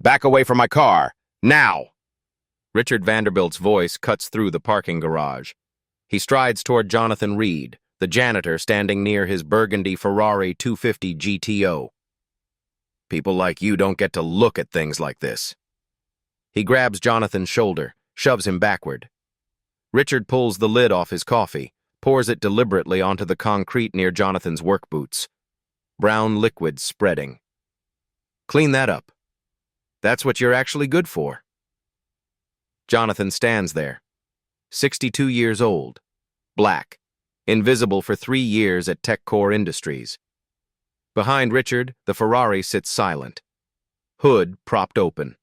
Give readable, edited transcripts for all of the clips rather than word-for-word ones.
Back away from my car! Now! Richard Vanderbilt's voice cuts through the parking garage. He strides toward Jonathan Reed, the janitor standing near his burgundy Ferrari 250 GTO. People like you don't get to look at things like this. He grabs Jonathan's shoulder, shoves him backward. Richard pulls the lid off his coffee, pours it deliberately onto the concrete near Jonathan's work boots. Brown liquid spreading. Clean that up. That's what you're actually good for. Jonathan stands there, 62 years old, black, invisible for 3 years at TechCore Industries. Behind Richard, the Ferrari sits silent, hood propped open.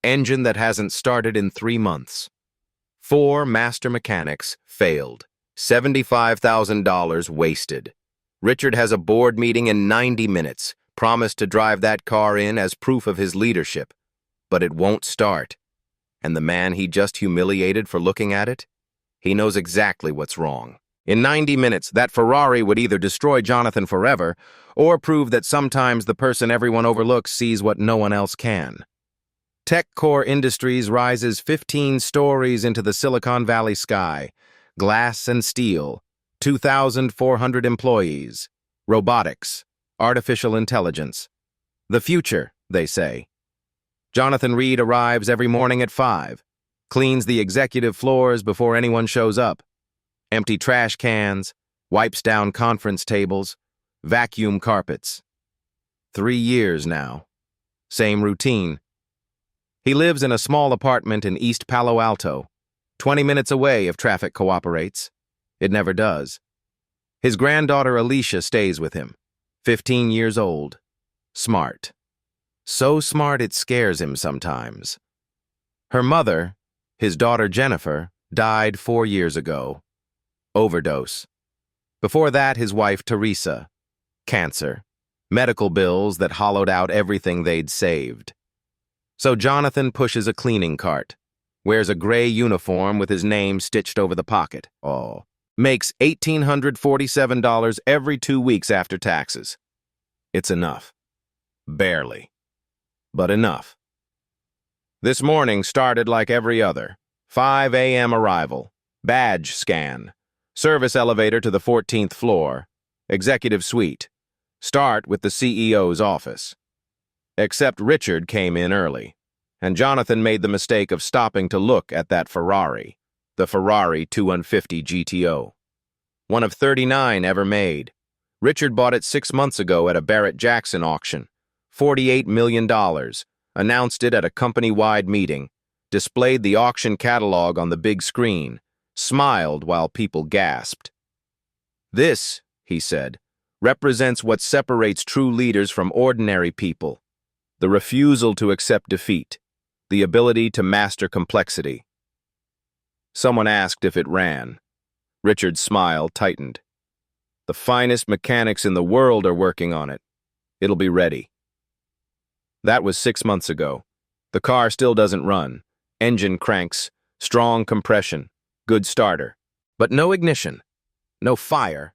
Engine that hasn't started in 3 months. 4 master mechanics failed. $75,000 wasted. Richard has a board meeting in 90 minutes, promised to drive that car in as proof of his leadership, but it won't start. And the man he just humiliated for looking at it? He knows exactly what's wrong. In 90 minutes, that Ferrari would either destroy Jonathan forever or prove that sometimes the person everyone overlooks sees what no one else can. TechCore Industries rises 15 stories into the Silicon Valley sky. Glass and steel, 2,400 employees, robotics, artificial intelligence. The future, they say. Jonathan Reed arrives every morning at 5, cleans the executive floors before anyone shows up, empty trash cans, wipes down conference tables, vacuum carpets. 3 years now. Same routine. He lives in a small apartment in East Palo Alto, 20 minutes away if traffic cooperates. It never does. His granddaughter Alicia stays with him, 15 years old. Smart. So smart it scares him sometimes. Her mother, his daughter Jennifer, died 4 years ago. Overdose. Before that, his wife Teresa. Cancer. Medical bills that hollowed out everything they'd saved. So Jonathan pushes a cleaning cart, wears a gray uniform with his name stitched over the pocket. Makes $1,847 every 2 weeks after taxes. It's enough. Barely. But enough. This morning started like every other. 5 a.m. arrival. Badge scan. Service elevator to the 14th floor. Executive suite. Start with the CEO's office. Except Richard came in early, and Jonathan made the mistake of stopping to look at that Ferrari, the Ferrari 250 GTO. One of 39 ever made. Richard bought it 6 months ago at a Barrett-Jackson auction. $48 million. Announced it at a company-wide meeting. Displayed the auction catalog on the big screen. Smiled while people gasped. This, he said, represents what separates true leaders from ordinary people. The refusal to accept defeat. The ability to master complexity. Someone asked if it ran. Richard's smile tightened. The finest mechanics in the world are working on it. It'll be ready. That was 6 months ago. The car still doesn't run. Engine cranks, strong compression, good starter. But no ignition, no fire,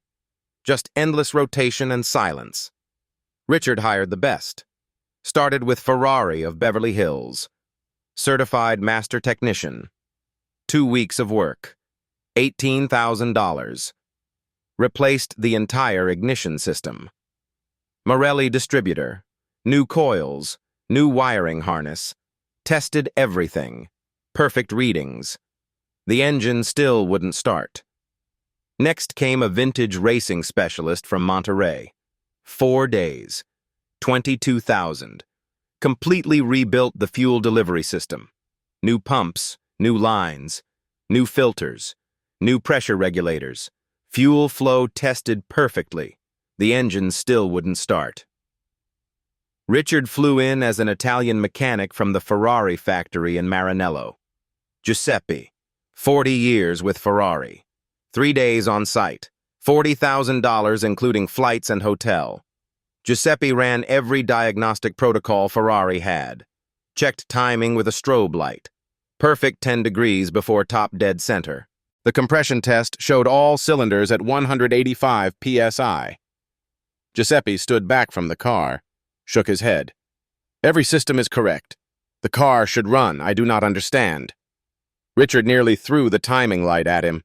just endless rotation and silence. Richard hired the best. Started with Ferrari of Beverly Hills. Certified master technician. 2 weeks of work. $18,000. Replaced the entire ignition system. Morelli distributor. New coils. New wiring harness. Tested everything. Perfect readings. The engine still wouldn't start. Next came a vintage racing specialist from Monterey. 4 days. 22,000. Completely rebuilt the fuel delivery system. New pumps, new lines, new filters, new pressure regulators. Fuel flow tested perfectly. The engine still wouldn't start. Richard flew in as an Italian mechanic from the Ferrari factory in Maranello. Giuseppe, 40 years with Ferrari. 3 days on site. $40,000 including flights and hotel. Giuseppe ran every diagnostic protocol Ferrari had. Checked timing with a strobe light. Perfect 10 degrees before top dead center. The compression test showed all cylinders at 185 psi. Giuseppe stood back from the car, shook his head. Every system is correct. The car should run. I do not understand. Richard nearly threw the timing light at him.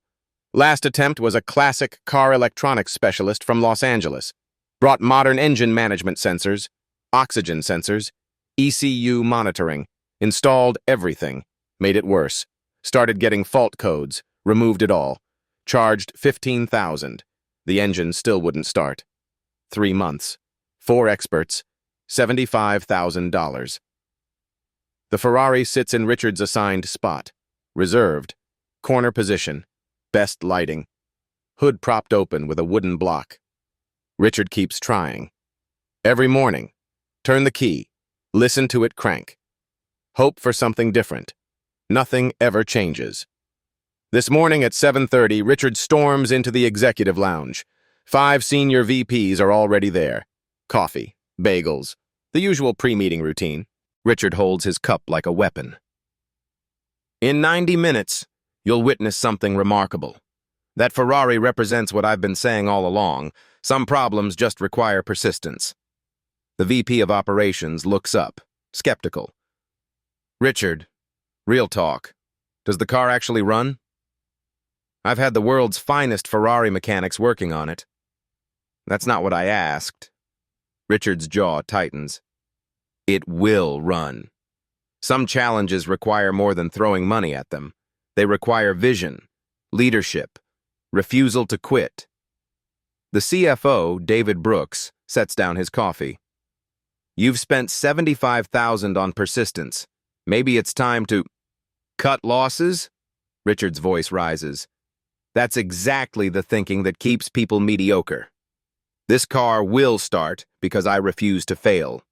Last attempt was a classic car electronics specialist from Los Angeles. Brought modern engine management sensors, oxygen sensors, ECU monitoring, installed everything, made it worse, started getting fault codes, removed it all, charged $15,000. The engine still wouldn't start. 3 months, 4 experts, $75,000. The Ferrari sits in Richard's assigned spot, reserved, corner position, best lighting, hood propped open with a wooden block. Richard keeps trying. Every morning, turn the key, listen to it crank. Hope for something different. Nothing ever changes. This morning at 7:30, Richard storms into the executive lounge. 5 senior VPs are already there. Coffee, bagels, the usual pre-meeting routine. Richard holds his cup like a weapon. In 90 minutes, you'll witness something remarkable. That Ferrari represents what I've been saying all along. Some problems just require persistence. The VP of Operations looks up, skeptical. Richard, real talk. Does the car actually run? I've had the world's finest Ferrari mechanics working on it. That's not what I asked. Richard's jaw tightens. It will run. Some challenges require more than throwing money at them. They require vision, leadership, refusal to quit. The CFO, David Brooks, sets down his coffee. You've spent $75,000 on persistence. Maybe it's time to cut losses? Richard's voice rises. That's exactly the thinking that keeps people mediocre. This car will start because I refuse to fail.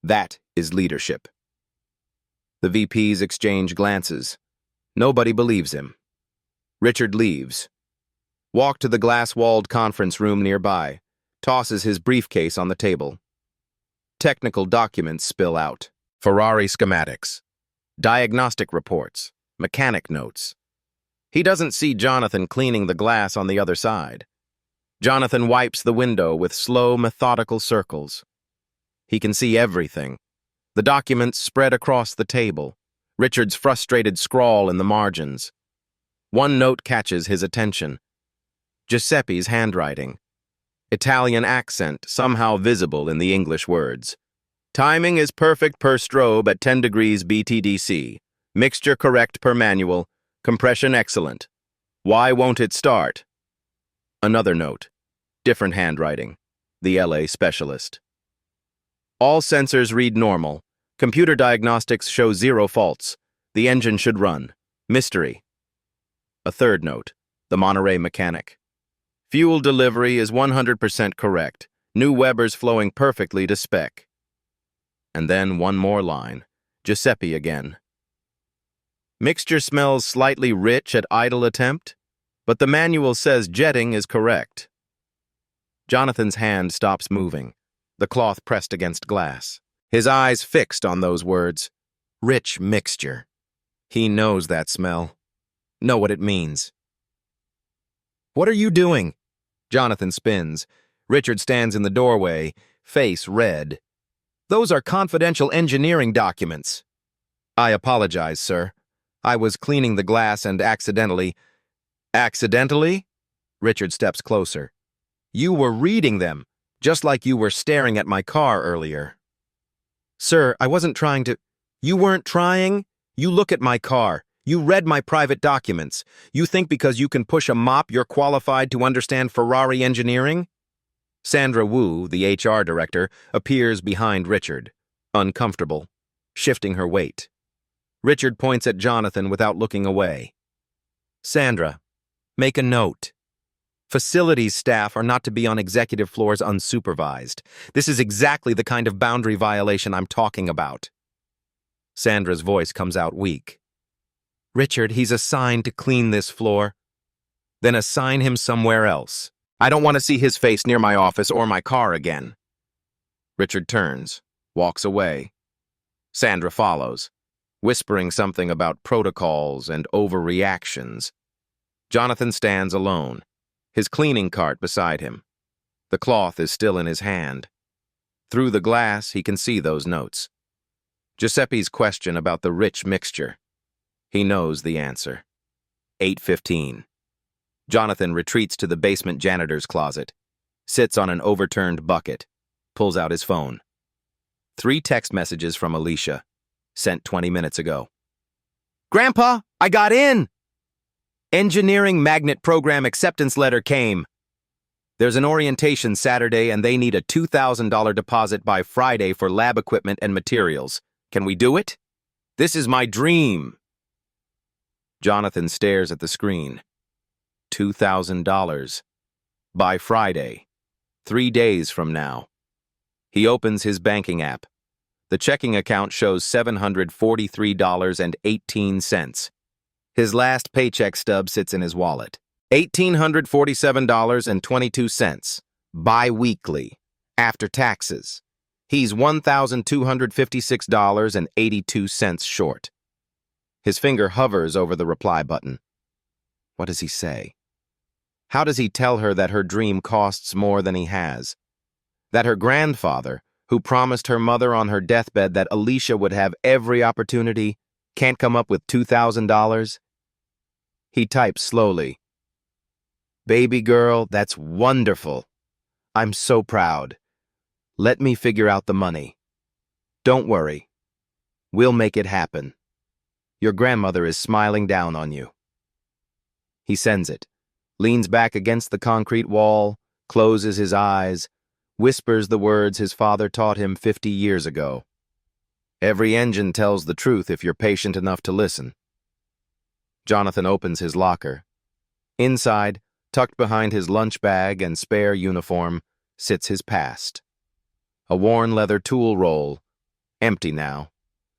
That is leadership. The VPs exchange glances. Nobody believes him. Richard leaves. Walks to the glass-walled conference room nearby, tosses his briefcase on the table. Technical documents spill out. Ferrari schematics, diagnostic reports, mechanic notes. He doesn't see Jonathan cleaning the glass on the other side. Jonathan wipes the window with slow, methodical circles. He can see everything. The documents spread across the table, Richard's frustrated scrawl in the margins. One note catches his attention. Giuseppe's handwriting. Italian accent somehow visible in the English words. Timing is perfect per strobe at 10 degrees BTDC. Mixture correct per manual. Compression excellent. Why won't it start? Another note. Different handwriting. The LA specialist. All sensors read normal. Computer diagnostics show 0 faults. The engine should run. Mystery. A third note. The Monterey mechanic. Fuel delivery is 100% correct. New Webers flowing perfectly to spec. And then one more line. Giuseppe again. Mixture smells slightly rich at idle attempt, but the manual says jetting is correct. Jonathan's hand stops moving, the cloth pressed against glass. His eyes fixed on those words. Rich mixture. He knows that smell. Know what it means. What are you doing? Jonathan spins. Richard stands in the doorway, face red. Those are confidential engineering documents. I apologize, sir. I was cleaning the glass and accidentally... Accidentally? Richard steps closer. You were reading them, just like you were staring at my car earlier. Sir, I wasn't trying to... You weren't trying? You look at my car. You read my private documents. You think because you can push a mop you're qualified to understand Ferrari engineering? Sandra Wu, the HR director, appears behind Richard, uncomfortable, shifting her weight. Richard points at Jonathan without looking away. Sandra, make a note. Facilities staff are not to be on executive floors unsupervised. This is exactly the kind of boundary violation I'm talking about. Sandra's voice comes out weak. Richard, he's assigned to clean this floor. Then assign him somewhere else. I don't want to see his face near my office or my car again. Richard turns, walks away. Sandra follows, whispering something about protocols and overreactions. Jonathan stands alone, his cleaning cart beside him. The cloth is still in his hand. Through the glass, he can see those notes. Giuseppe's question about the rich mixture. He knows the answer. 8:15. Jonathan retreats to the basement janitor's closet, sits on an overturned bucket, pulls out his phone. 3 text messages from Alicia, sent 20 minutes ago. Grandpa, I got in! Engineering magnet program acceptance letter came. There's an orientation Saturday and they need a $2,000 deposit by Friday for lab equipment and materials. Can we do it? This is my dream. Jonathan stares at the screen. $2,000. By Friday. 3 days from now. He opens his banking app. The checking account shows $743.18. His last paycheck stub sits in his wallet. $1,847.22. Bi-weekly. After taxes. He's $1,256.82 short. His finger hovers over the reply button. What does he say? How does he tell her that her dream costs more than he has? That her grandfather, who promised her mother on her deathbed that Alicia would have every opportunity, can't come up with $2,000? He types slowly. Baby girl, that's wonderful. I'm so proud. Let me figure out the money. Don't worry. We'll make it happen. Your grandmother is smiling down on you. He sends it, leans back against the concrete wall, closes his eyes, whispers the words his father taught him 50 years ago. Every engine tells the truth if you're patient enough to listen. Jonathan opens his locker. Inside, tucked behind his lunch bag and spare uniform, sits his past. A worn leather tool roll, empty now.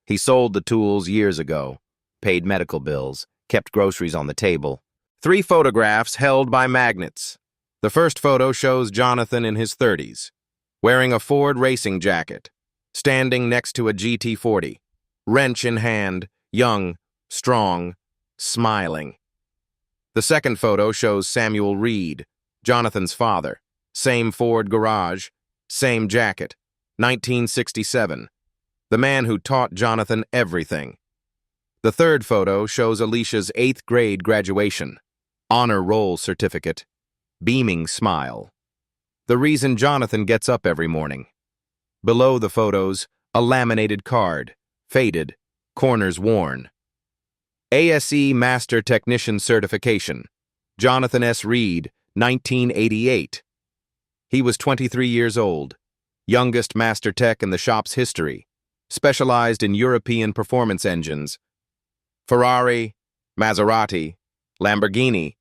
He sold the tools years ago, paid medical bills, kept groceries on the table. 3 photographs held by magnets. The first photo shows Jonathan in his 30s, wearing a Ford racing jacket, standing next to a GT40, wrench in hand, young, strong, smiling. The second photo shows Samuel Reed, Jonathan's father, same Ford garage, same jacket, 1967, the man who taught Jonathan everything. The third photo shows Alicia's 8th grade graduation, honor roll certificate, beaming smile. The reason Jonathan gets up every morning. Below the photos, a laminated card, faded, corners worn. ASE Master Technician Certification, Jonathan S. Reed, 1988. He was 23 years old, youngest master tech in the shop's history, specialized in European performance engines. Ferrari, Maserati, Lamborghini,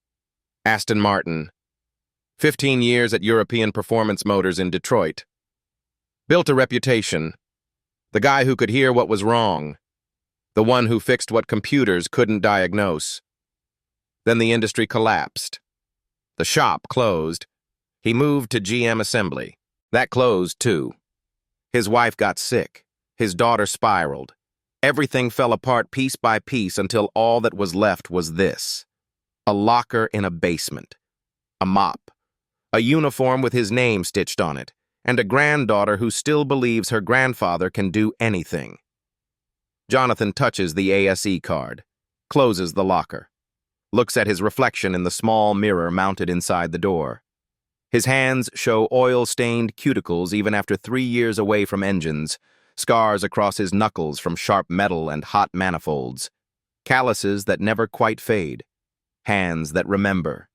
Aston Martin. 15 years at European Performance Motors in Detroit. Built a reputation. The guy who could hear what was wrong. The one who fixed what computers couldn't diagnose. Then the industry collapsed. The shop closed. He moved to GM Assembly. That closed, too. His wife got sick. His daughter spiraled. Everything fell apart piece by piece until all that was left was this. A locker in a basement. A mop. A uniform with his name stitched on it. And a granddaughter who still believes her grandfather can do anything. Jonathan touches the ASE card, closes the locker, looks at his reflection in the small mirror mounted inside the door. His hands show oil-stained cuticles even after 3 years away from engines, scars across his knuckles from sharp metal and hot manifolds, calluses that never quite fade, hands that remember.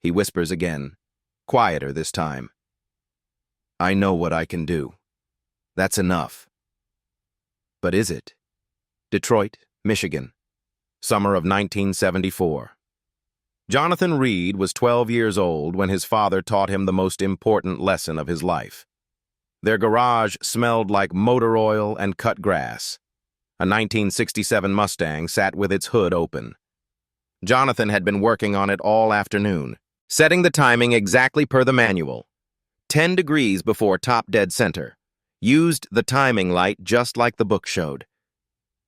He whispers again, quieter this time. I know what I can do. That's enough. But is it? Detroit, Michigan, summer of 1974. Jonathan Reed was 12 years old when his father taught him the most important lesson of his life. Their garage smelled like motor oil and cut grass. A 1967 Mustang sat with its hood open. Jonathan had been working on it all afternoon, setting the timing exactly per the manual. 10 degrees before top dead center. Used the timing light just like the book showed.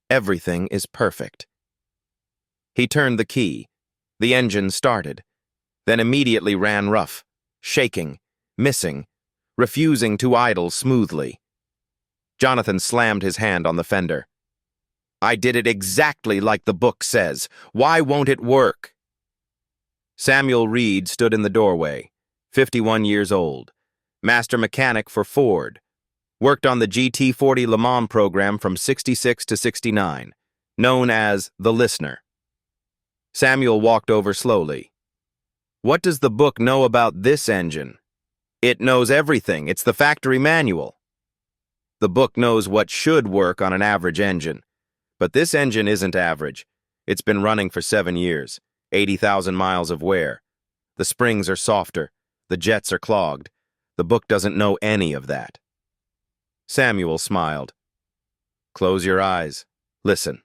Everything is perfect. He turned the key. The engine started, then immediately ran rough, shaking, missing, refusing to idle smoothly. Jonathan slammed his hand on the fender. I did it exactly like the book says. Why won't it work? Samuel Reed stood in the doorway, 51 years old, master mechanic for Ford, worked on the GT40 Le Mans program from 66 to 69, known as the Listener. Samuel walked over slowly. What does the book know about this engine? It knows everything. It's the factory manual. The book knows what should work on an average engine. But this engine isn't average. It's been running for 7 years, 80,000 miles of wear. The springs are softer. The jets are clogged. The book doesn't know any of that. Samuel smiled. Close your eyes. Listen.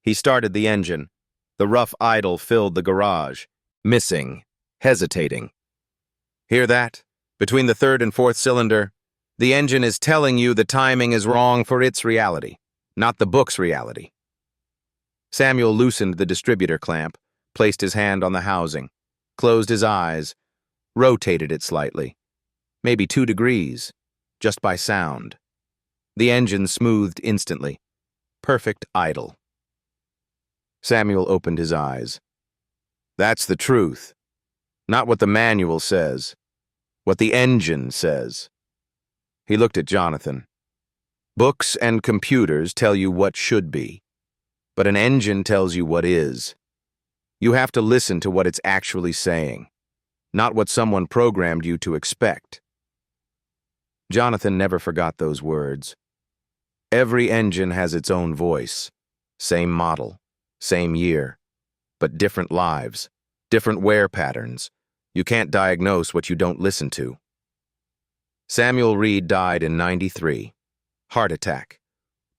He started the engine. The rough idle filled the garage. Missing. Hesitating. Hear that? Between the third and fourth cylinder, the engine is telling you the timing is wrong for its reality, not the book's reality. Samuel loosened the distributor clamp, placed his hand on the housing, closed his eyes, rotated it slightly, maybe 2 degrees, just by sound. The engine smoothed instantly. Perfect idle. Samuel opened his eyes. That's the truth. Not what the manual says. What the engine says. He looked at Jonathan. Books and computers tell you what should be, but an engine tells you what is. You have to listen to what it's actually saying, not what someone programmed you to expect. Jonathan never forgot those words. Every engine has its own voice, same model, same year, but different lives, different wear patterns. You can't diagnose what you don't listen to. Samuel Reed died in '93. Heart attack.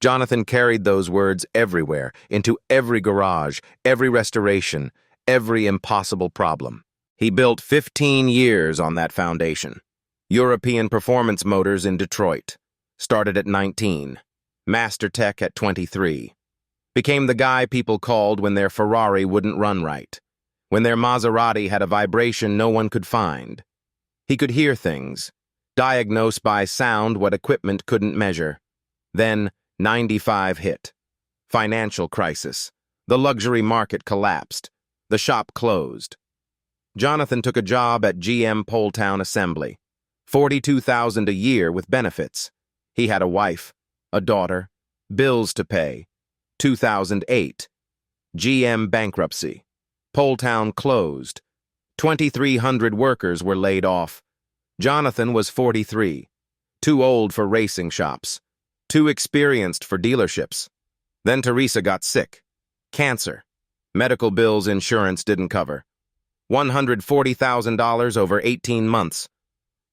Jonathan carried those words everywhere, into every garage, every restoration, every impossible problem. He built 15 years on that foundation. European Performance Motors in Detroit. Started at 19. Master Tech at 23. Became the guy people called when their Ferrari wouldn't run right. When their Maserati had a vibration no one could find. He could hear things, diagnose by sound what equipment couldn't measure. Then, 95 hit. Financial crisis. The luxury market collapsed. The shop closed. Jonathan took a job at GM Poletown Assembly. $42,000 a year with benefits. He had a wife, a daughter, bills to pay. 2008. GM bankruptcy. Poletown closed. 2,300 workers were laid off. Jonathan was 43. Too old for racing shops. Too experienced for dealerships. Then Teresa got sick. Cancer. Medical bills insurance didn't cover. $140,000 over 18 months.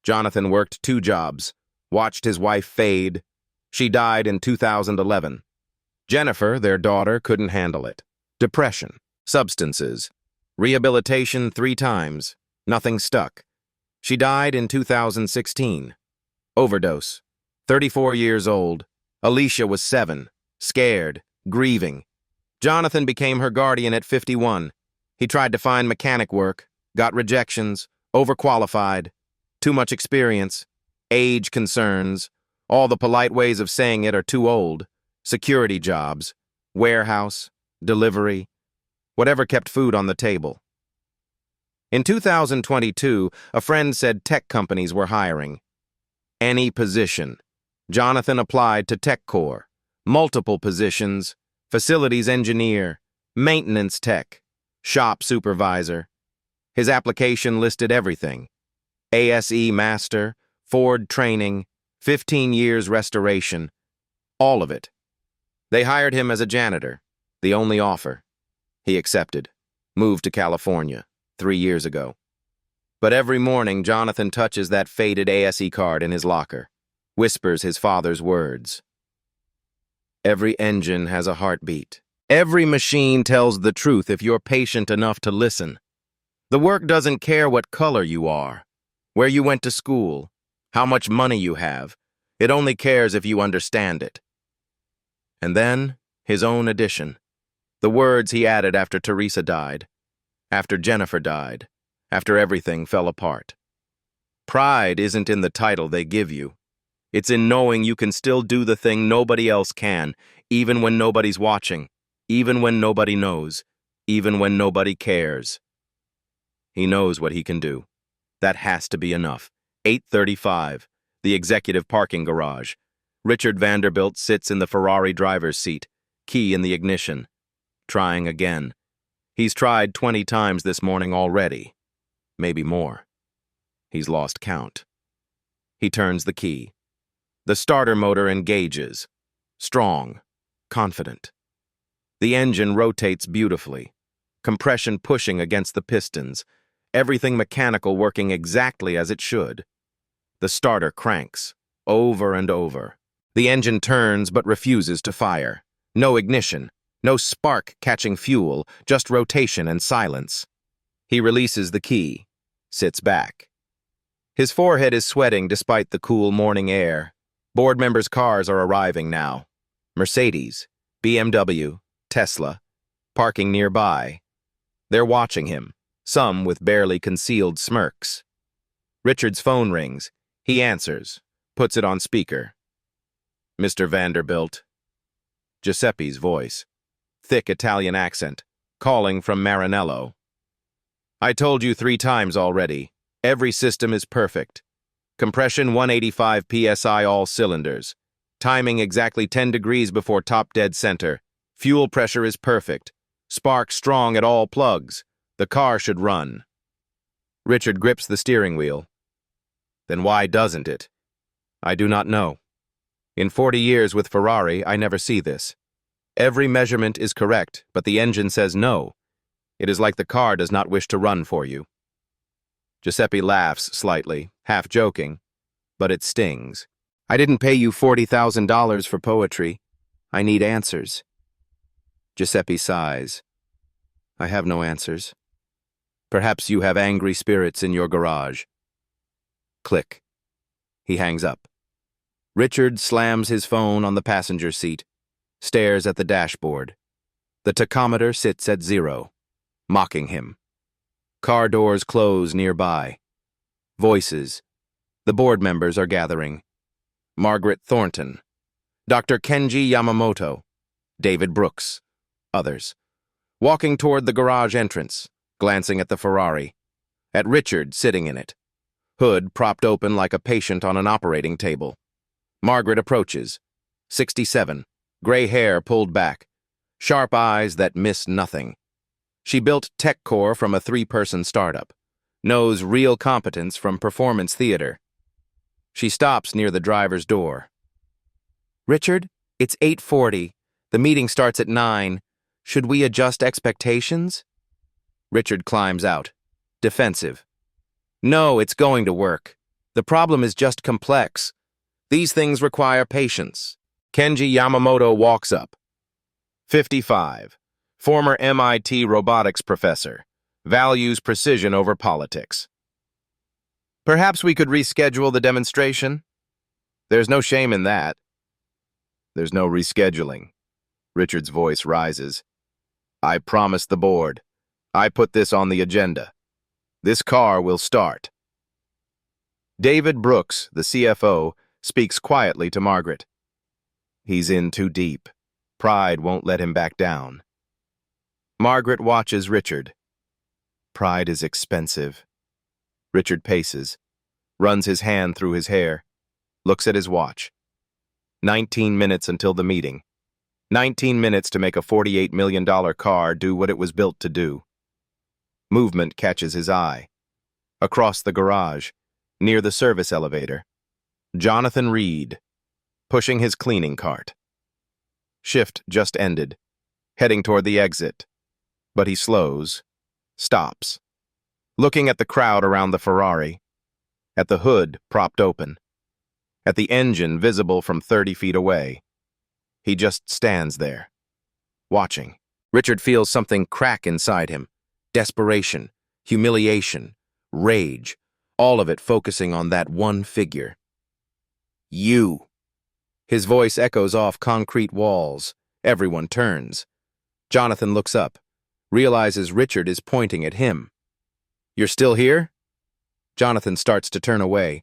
Jonathan worked 2 jobs. Watched his wife fade. She died in 2011. Jennifer, their daughter, couldn't handle it. Depression. Substances. Rehabilitation 3 times. Nothing stuck. She died in 2016. Overdose. 34 years old. Alicia was 7. Scared. Grieving. Jonathan became her guardian at 51. He tried to find mechanic work. Got rejections. Overqualified. Too much experience. Age concerns. All the polite ways of saying it are too old. Security jobs. Warehouse. Delivery. Whatever kept food on the table. In 2022, a friend said tech companies were hiring. Any position. Jonathan applied to TechCore. Multiple positions. Facilities engineer. Maintenance tech. Shop supervisor. His application listed everything. ASE master. Ford training. 15 years restoration. All of it. They hired him as a janitor. The only offer. He accepted. Moved to California 3 years ago. But every morning, Jonathan touches that faded ASE card in his locker, whispers his father's words. Every engine has a heartbeat. Every machine tells the truth if you're patient enough to listen. The work doesn't care what color you are, where you went to school, how much money you have. It only cares if you understand it. And then, his own addition. The words he added after Teresa died, after Jennifer died, after everything fell apart. Pride isn't in the title they give you. It's in knowing you can still do the thing nobody else can, even when nobody's watching, even when nobody knows, even when nobody cares. He knows what he can do. That has to be enough. 8:35, the executive parking garage. Richard Vanderbilt sits in the Ferrari driver's seat, key in the ignition. Trying again. He's tried 20 times this morning already. Maybe more. He's lost count. He turns the key. The starter motor engages. Strong. Confident. The engine rotates beautifully. Compression pushing against the pistons. Everything mechanical working exactly as it should. The starter cranks. Over and over. The engine turns but refuses to fire. No ignition. No spark catching fuel, just rotation and silence. He releases the key, sits back. His forehead is sweating despite the cool morning air. Board members' cars are arriving now. Mercedes, BMW, Tesla, parking nearby. They're watching him, some with barely concealed smirks. Richard's phone rings. He answers, puts it on speaker. Mr. Vanderbilt. Giuseppe's voice. Thick Italian accent, calling from Maranello. I told you 3 times already. Every system is perfect. Compression 185 psi all cylinders. Timing exactly 10 degrees before top dead center. Fuel pressure is perfect. Spark strong at all plugs. The car should run. Richard grips the steering wheel. Then why doesn't it? I do not know. In 40 years with Ferrari, I never see this. Every measurement is correct, but the engine says no. It is like the car does not wish to run for you. Giuseppe laughs slightly, half joking, but it stings. I didn't pay you $40,000 for poetry. I need answers. Giuseppe sighs. I have no answers. Perhaps you have angry spirits in your garage. Click. He hangs up. Richard slams his phone on the passenger seat, stares at the dashboard. The tachometer sits at 0, mocking him. Car doors close nearby. Voices. The board members are gathering. Margaret Thornton, Dr. Kenji Yamamoto, David Brooks, others. Walking toward the garage entrance, glancing at the Ferrari, at Richard sitting in it. Hood propped open like a patient on an operating table. Margaret approaches. 67. Gray hair pulled back, sharp eyes that miss nothing. She built TechCore from a 3-person startup, knows real competence from performance theater. She stops near the driver's door. Richard, it's 8:40. The meeting starts at 9. Should we adjust expectations? Richard climbs out, defensive. No, it's going to work. The problem is just complex. These things require patience. Kenji Yamamoto walks up. 55. Former MIT robotics professor. Values precision over politics. Perhaps we could reschedule the demonstration? There's no shame in that. There's no rescheduling. Richard's voice rises. I promised the board. I put this on the agenda. This car will start. David Brooks, the CFO, speaks quietly to Margaret. He's in too deep. Pride won't let him back down. Margaret watches Richard. Pride is expensive. Richard paces, runs his hand through his hair, looks at his watch. 19 minutes until the meeting. 19 minutes to make a $48 million car do what it was built to do. Movement catches his eye. Across the garage, near the service elevator, Jonathan Reed, pushing his cleaning cart. Shift just ended, heading toward the exit, but he slows, stops, looking at the crowd around the Ferrari, at the hood propped open, at the engine visible from 30 feet away. He just stands there, watching. Richard feels something crack inside him. Desperation, humiliation, rage, all of it focusing on that one figure. You. His voice echoes off concrete walls. Everyone turns. Jonathan looks up, realizes Richard is pointing at him. You're still here? Jonathan starts to turn away.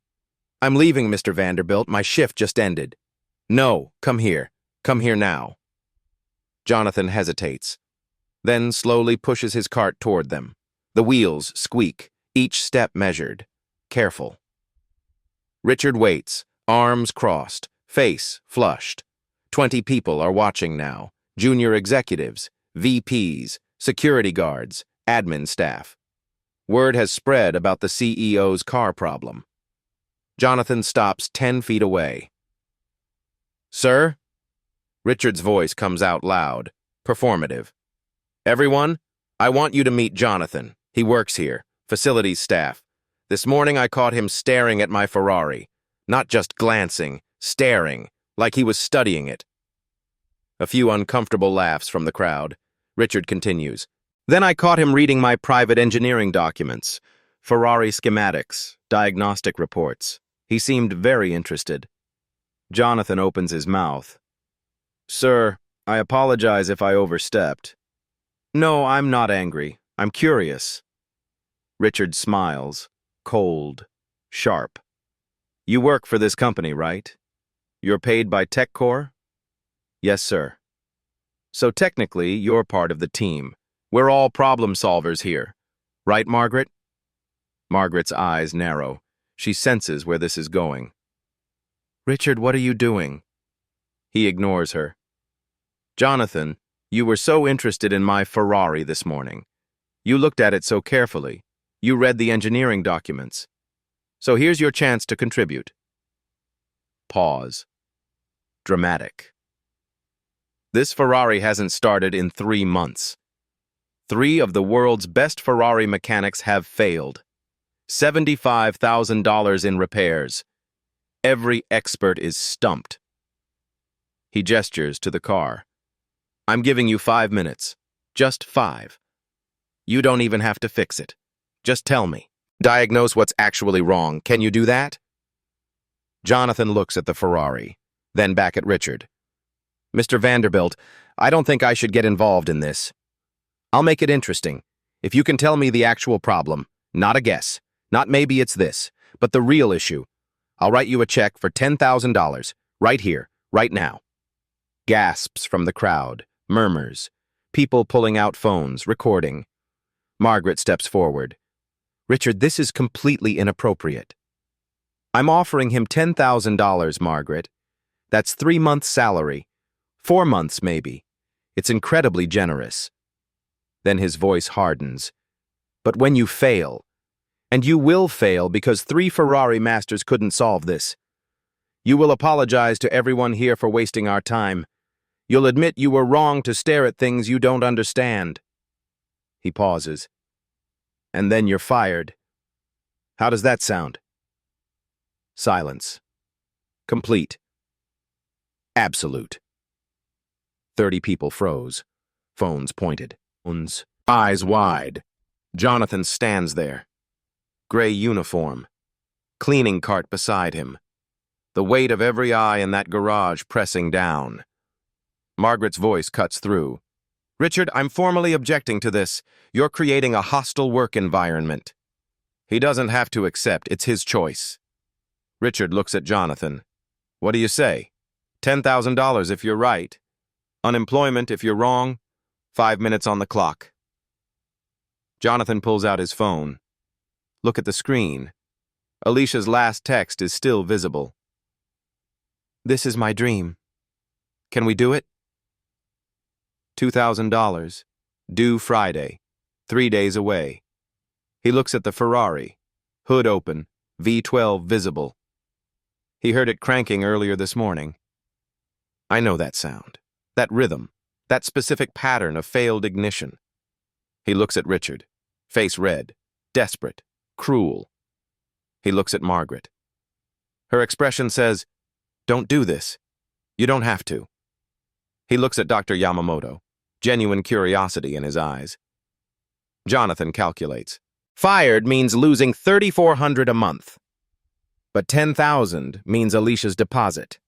I'm leaving, Mr. Vanderbilt. My shift just ended. No, come here. Come here now. Jonathan hesitates, then slowly pushes his cart toward them. The wheels squeak, each step measured. Careful. Richard waits, arms crossed, face flushed. 20 people are watching now. Junior executives, VPs, security guards, admin staff. Word has spread about the CEO's car problem. Jonathan stops 10 feet away. Sir? Richard's voice comes out loud, performative. Everyone, I want you to meet Jonathan. He works here, facilities staff. This morning I caught him staring at my Ferrari. Not just glancing, staring, like he was studying it. A few uncomfortable laughs from the crowd. Richard continues. Then I caught him reading my private engineering documents, Ferrari schematics, diagnostic reports. He seemed very interested. Jonathan opens his mouth. Sir, I apologize if I overstepped. No, I'm not angry. I'm curious. Richard smiles, cold, sharp. You work for this company, right? You're paid by TechCore? Yes, sir. So technically, you're part of the team. We're all problem solvers here. Right, Margaret? Margaret's eyes narrow. She senses where this is going. Richard, what are you doing? He ignores her. Jonathan, you were so interested in my Ferrari this morning. You looked at it so carefully. You read the engineering documents. So here's your chance to contribute. Pause. Dramatic. This Ferrari hasn't started in 3 months. 3 of the world's best Ferrari mechanics have failed. $75,000 in repairs. Every expert is stumped. He gestures to the car. I'm giving you 5 minutes. Just 5. You don't even have to fix it. Just tell me. Diagnose what's actually wrong. Can you do that? Jonathan looks at the Ferrari, then back at Richard. Mr. Vanderbilt, I don't think I should get involved in this. I'll make it interesting. If you can tell me the actual problem, not a guess, not maybe it's this, but the real issue, I'll write you a check for $10,000, right here, right now. Gasps from the crowd, murmurs, people pulling out phones, recording. Margaret steps forward. Richard, this is completely inappropriate. I'm offering him $10,000, Margaret. That's 3 months' salary. 4 months, maybe. It's incredibly generous. Then his voice hardens. But when you fail, and you will fail because 3 Ferrari masters couldn't solve this, you will apologize to everyone here for wasting our time. You'll admit you were wrong to stare at things you don't understand. He pauses. And then you're fired. How does that sound? Silence. Complete. Absolute. 30 people froze. Phones pointed. Eyes wide. Jonathan stands there. Gray uniform. Cleaning cart beside him. The weight of every eye in that garage pressing down. Margaret's voice cuts through. Richard, I'm formally objecting to this. You're creating a hostile work environment. He doesn't have to accept. It's his choice. Richard looks at Jonathan. What do you say? $10,000 if you're right. Unemployment if you're wrong. 5 minutes on the clock. Jonathan pulls out his phone. Look at the screen. Alicia's last text is still visible. This is my dream. Can we do it? $2,000. Due Friday. 3 days away. He looks at the Ferrari. Hood open. V12 visible. He heard it cranking earlier this morning. I know that sound. That rhythm. That specific pattern of failed ignition. He looks at Richard. Face red. Desperate. Cruel. He looks at Margaret. Her expression says, don't do this. You don't have to. He looks at Dr. Yamamoto. Genuine curiosity in his eyes. Jonathan calculates. Fired means losing $3,400 a month. But $10,000 means Alicia's deposit.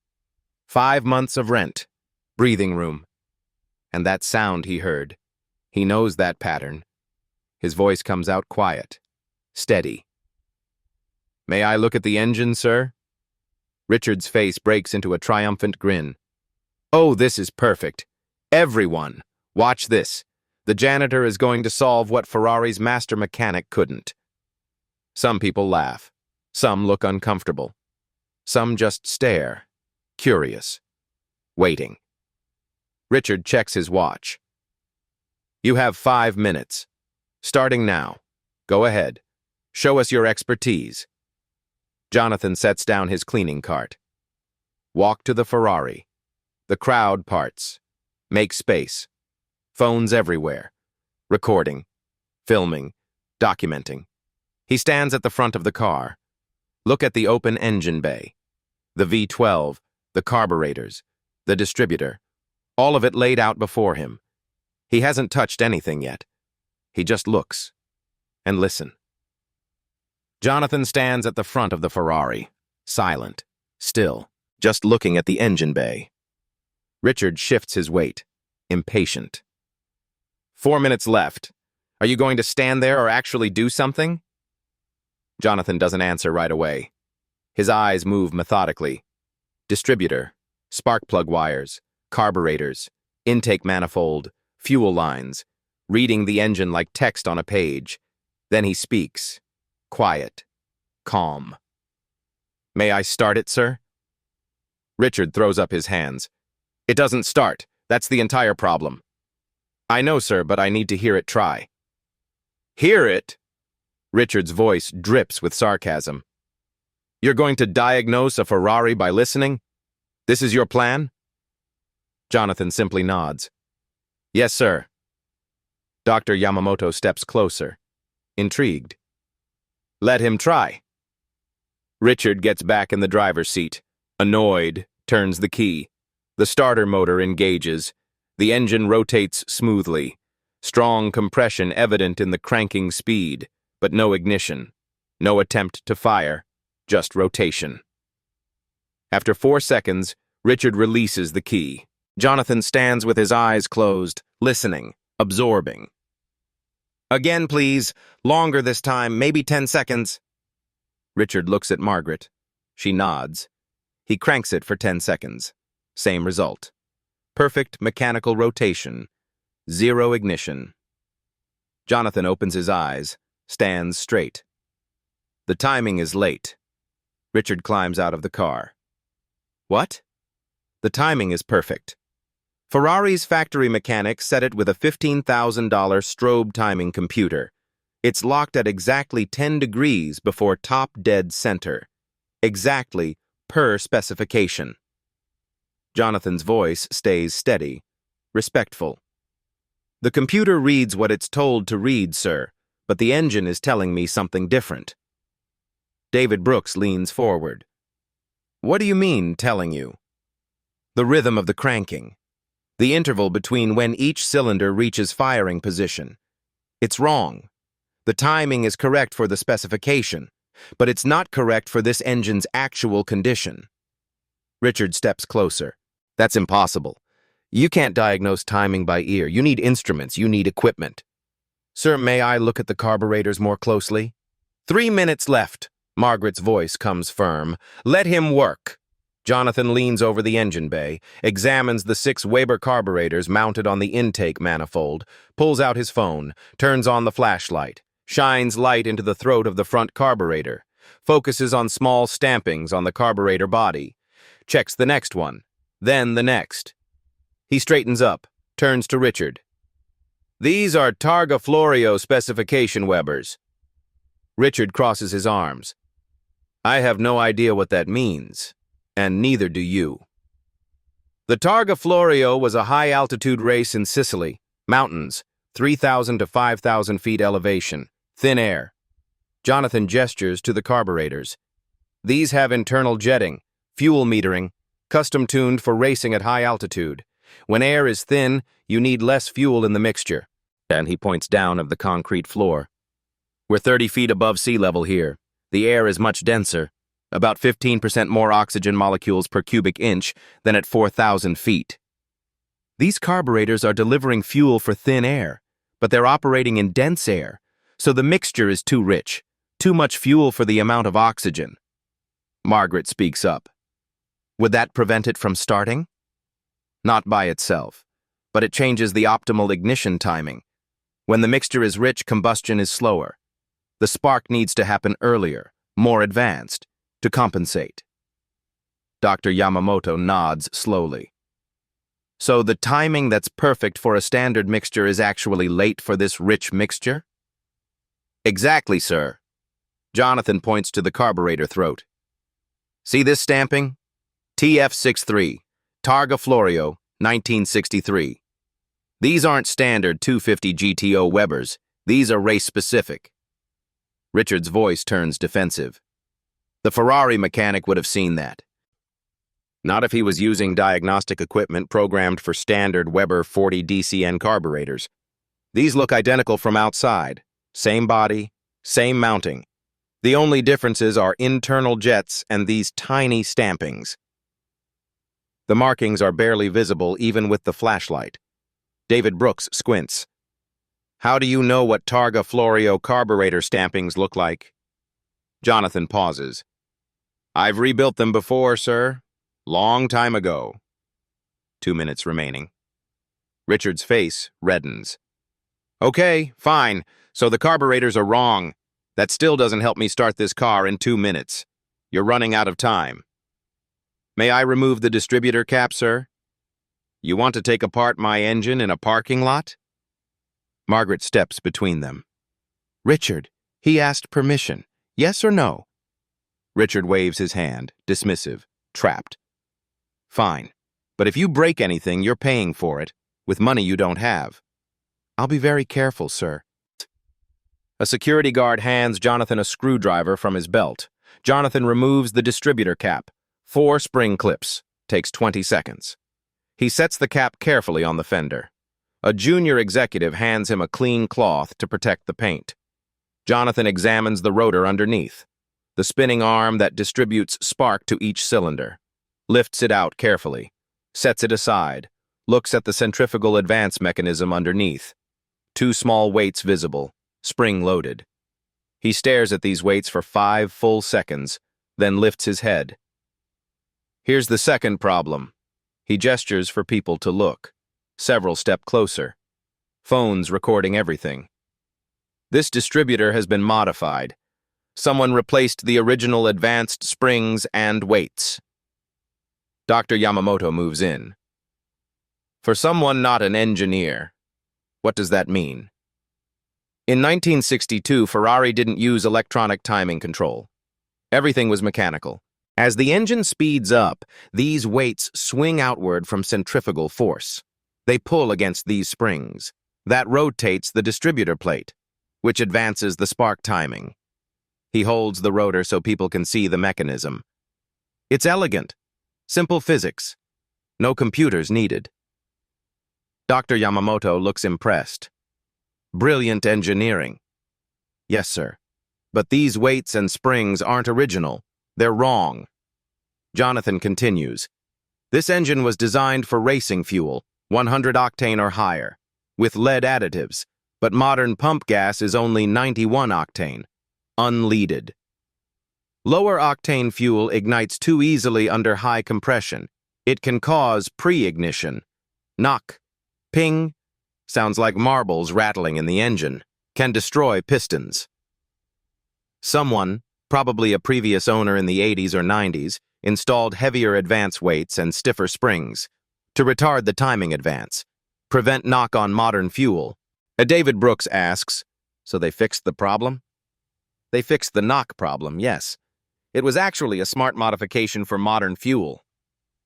5 months of rent. Breathing room. And that sound he heard. He knows that pattern. His voice comes out quiet. Steady. May I look at the engine, sir? Richard's face breaks into a triumphant grin. Oh, this is perfect. Everyone, watch this. The janitor is going to solve what Ferrari's master mechanic couldn't. Some people laugh. Some look uncomfortable. Some just stare, curious, waiting. Richard checks his watch. You have 5 minutes. Starting now. Go ahead. Show us your expertise. Jonathan sets down his cleaning cart. Walk to the Ferrari. The crowd parts. Make space. Phones everywhere. Recording. Filming. Documenting. He stands at the front of the car. Look at the open engine bay. The V12, the carburetors, the distributor. All of it laid out before him. He hasn't touched anything yet. He just looks. And listen. Jonathan stands at the front of the Ferrari, silent, still, just looking at the engine bay. Richard shifts his weight, impatient. 4 minutes left. Are you going to stand there or actually do something? Jonathan doesn't answer right away. His eyes move methodically. Distributor, spark plug wires, carburetors, intake manifold, fuel lines, reading the engine like text on a page. Then he speaks. Quiet. Calm. May I start it, sir? Richard throws up his hands. It doesn't start. That's the entire problem. I know, sir, but I need to hear it try. Hear it? Richard's voice drips with sarcasm. You're going to diagnose a Ferrari by listening? This is your plan? Jonathan simply nods. Yes, sir. Dr. Yamamoto steps closer, intrigued. Let him try. Richard gets back in the driver's seat, annoyed, turns the key. The starter motor engages. The engine rotates smoothly. Strong compression evident in the cranking speed, but no ignition. No attempt to fire, just rotation. After 4 seconds, Richard releases the key. Jonathan stands with his eyes closed, listening, absorbing. Again, please. Longer this time, maybe 10 seconds. Richard looks at Margaret. She nods. He cranks it for 10 seconds. Same result. Perfect mechanical rotation. Zero ignition. Jonathan opens his eyes, stands straight. The timing is late. Richard climbs out of the car. What? The timing is perfect. Ferrari's factory mechanic set it with a $15,000 strobe timing computer. It's locked at exactly 10 degrees before top dead center. Exactly per specification. Jonathan's voice stays steady, respectful. The computer reads what it's told to read, sir, but the engine is telling me something different. David Brooks leans forward. What do you mean, telling you? The rhythm of the cranking. The interval between when each cylinder reaches firing position. It's wrong. The timing is correct for the specification, but it's not correct for this engine's actual condition. Richard steps closer. That's impossible. You can't diagnose timing by ear. You need instruments. You need equipment. Sir, may I look at the carburetors more closely? 3 minutes left. Margaret's voice comes firm. Let him work. Jonathan leans over the engine bay, examines the 6 Weber carburetors mounted on the intake manifold, pulls out his phone, turns on the flashlight, shines light into the throat of the front carburetor, focuses on small stampings on the carburetor body, checks the next one, then the next. He straightens up, turns to Richard. These are Targa Florio specification Webers. Richard crosses his arms. I have no idea what that means. And neither do you. The Targa Florio was a high-altitude race in Sicily, mountains, 3,000 to 5,000 feet elevation, thin air. Jonathan gestures to the carburetors. These have internal jetting, fuel metering, custom-tuned for racing at high altitude. When air is thin, you need less fuel in the mixture. And he points down of the concrete floor. We're 30 feet above sea level here. The air is much denser. About 15% more oxygen molecules per cubic inch than at 4,000 feet. These carburetors are delivering fuel for thin air, but they're operating in dense air, so the mixture is too rich, too much fuel for the amount of oxygen. Margaret speaks up. Would that prevent it from starting? Not by itself, but it changes the optimal ignition timing. When the mixture is rich, combustion is slower. The spark needs to happen earlier, more advanced, to compensate. Dr. Yamamoto nods slowly. So the timing that's perfect for a standard mixture is actually late for this rich mixture? Exactly, sir. Jonathan points to the carburetor throat. See this stamping? TF63, Targa Florio, 1963. These aren't standard 250 GTO Webers. These are race-specific. Richard's voice turns defensive. The Ferrari mechanic would have seen that. Not if he was using diagnostic equipment programmed for standard Weber 40 DCN carburetors. These look identical from outside. Same body, same mounting. The only differences are internal jets and these tiny stampings. The markings are barely visible even with the flashlight. David Brooks squints. How do you know what Targa Florio carburetor stampings look like? Jonathan pauses. I've rebuilt them before, sir. Long time ago. 2 minutes remaining. Richard's face reddens. Okay, fine. So the carburetors are wrong. That still doesn't help me start this car in 2 minutes. You're running out of time. May I remove the distributor cap, sir? You want to take apart my engine in a parking lot? Margaret steps between them. Richard, he asked permission. Yes or no? Richard waves his hand, dismissive, trapped. Fine, but if you break anything, you're paying for it, with money you don't have. I'll be very careful, sir. A security guard hands Jonathan a screwdriver from his belt. Jonathan removes the distributor cap. 4 spring clips. Takes 20 seconds. He sets the cap carefully on the fender. A junior executive hands him a clean cloth to protect the paint. Jonathan examines the rotor underneath, the spinning arm that distributes spark to each cylinder. Lifts it out carefully, sets it aside, looks at the centrifugal advance mechanism underneath. 2 small weights visible, spring-loaded. He stares at these weights for 5 full seconds, then lifts his head. Here's the second problem. He gestures for people to look. Several step closer. Phones recording everything. This distributor has been modified. Someone replaced the original advanced springs and weights. Dr. Yamamoto moves in. For someone not an engineer, what does that mean? In 1962, Ferrari didn't use electronic timing control. Everything was mechanical. As the engine speeds up, these weights swing outward from centrifugal force. They pull against these springs. That rotates the distributor plate, which advances the spark timing. He holds the rotor so people can see the mechanism. It's elegant. Simple physics. No computers needed. Dr. Yamamoto looks impressed. Brilliant engineering. Yes, sir. But these weights and springs aren't original. They're wrong. Jonathan continues. This engine was designed for racing fuel, 100 octane or higher, with lead additives, but modern pump gas is only 91 octane, unleaded. Lower octane fuel ignites too easily under high compression. It can cause pre-ignition. Knock, ping, sounds like marbles rattling in the engine, can destroy pistons. Someone, probably a previous owner in the 80s or 90s, installed heavier advance weights and stiffer springs to retard the timing advance, prevent knock on modern fuel. David Brooks asks, so they fixed the problem? They fixed the knock problem, yes. It was actually a smart modification for modern fuel.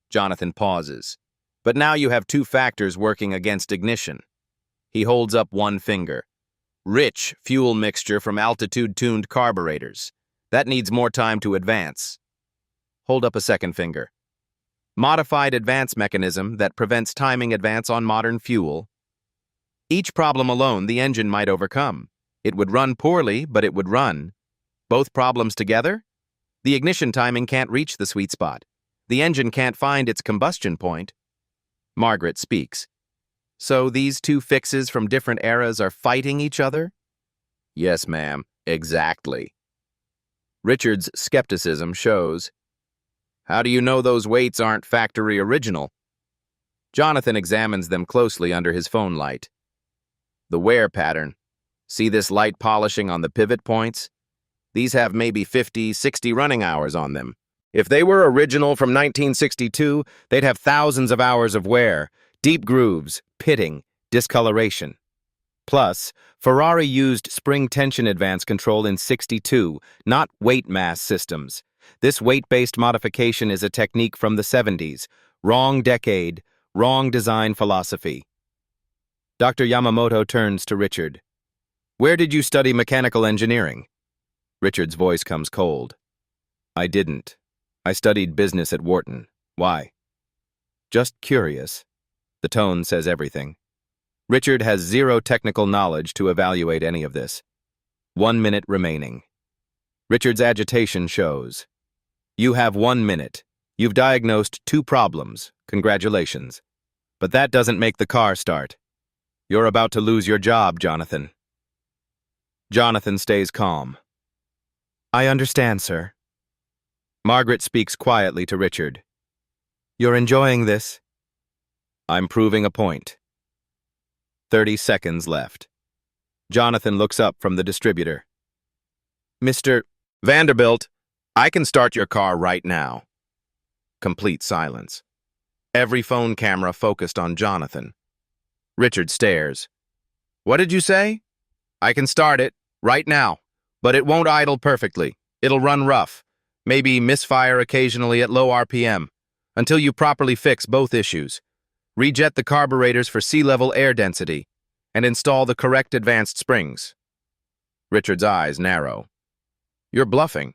Jonathan pauses. But now you have 2 factors working against ignition. He holds up one finger. Rich fuel mixture from altitude-tuned carburetors. That needs more time to advance. Hold up a second finger. Modified advance mechanism that prevents timing advance on modern fuel. Each problem alone the engine might overcome. It would run poorly, but it would run. Both problems together? The ignition timing can't reach the sweet spot. The engine can't find its combustion point. Margaret speaks. So these 2 fixes from different eras are fighting each other? Yes, ma'am. Exactly. Richard's skepticism shows. How do you know those weights aren't factory original? Jonathan examines them closely under his phone light. The wear pattern. See this light polishing on the pivot points? These have maybe 50, 60 running hours on them. If they were original from 1962, they'd have thousands of hours of wear, deep grooves, pitting, discoloration. Plus, Ferrari used spring tension advance control in '62, not weight mass systems. This weight-based modification is a technique from the '70s. Wrong decade, wrong design philosophy. Dr. Yamamoto turns to Richard. Where did you study mechanical engineering? Richard's voice comes cold. I didn't. I studied business at Wharton. Why? Just curious. The tone says everything. Richard has zero technical knowledge to evaluate any of this. 1 minute remaining. Richard's agitation shows. You have 1 minute. You've diagnosed 2 problems. Congratulations. But that doesn't make the car start. You're about to lose your job, Jonathan. Jonathan stays calm. I understand, sir. Margaret speaks quietly to Richard. You're enjoying this? I'm proving a point. 30 seconds left. Jonathan looks up from the distributor. Mr. Vanderbilt, I can start your car right now. Complete silence. Every phone camera focused on Jonathan. Richard stares. What did you say? I can start it, right now, but it won't idle perfectly. It'll run rough, maybe misfire occasionally at low RPM, until you properly fix both issues. Rejet the carburetors for sea-level air density, and install the correct advanced springs. Richard's eyes narrow. You're bluffing.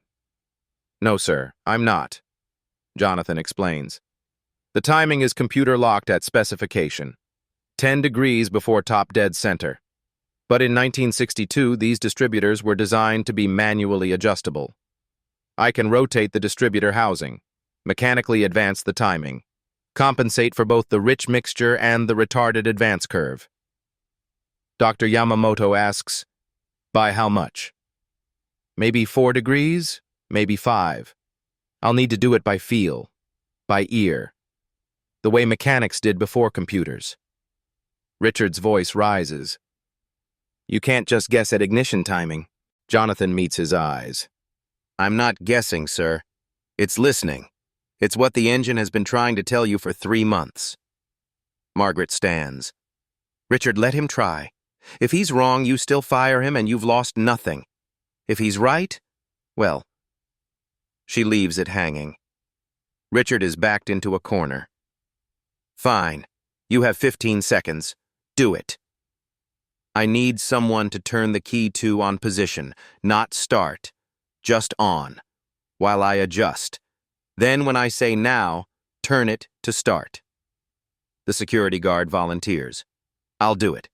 No, sir, I'm not. Jonathan explains. The timing is computer-locked at specification. 10 degrees before top dead center. But in 1962, these distributors were designed to be manually adjustable. I can rotate the distributor housing, mechanically advance the timing, compensate for both the rich mixture and the retarded advance curve. Dr. Yamamoto asks, by how much? Maybe 4 degrees, maybe 5. I'll need to do it by feel, by ear, the way mechanics did before computers. Richard's voice rises. You can't just guess at ignition timing. Jonathan meets his eyes. I'm not guessing, sir. It's listening. It's what the engine has been trying to tell you for 3 months. Margaret stands. Richard, let him try. If he's wrong, you still fire him and you've lost nothing. If he's right, well. She leaves it hanging. Richard is backed into a corner. Fine. You have 15 seconds. Do it. I need someone to turn the key to on position, not start, just on, while I adjust. Then when I say now, turn it to start. The security guard volunteers. I'll do it.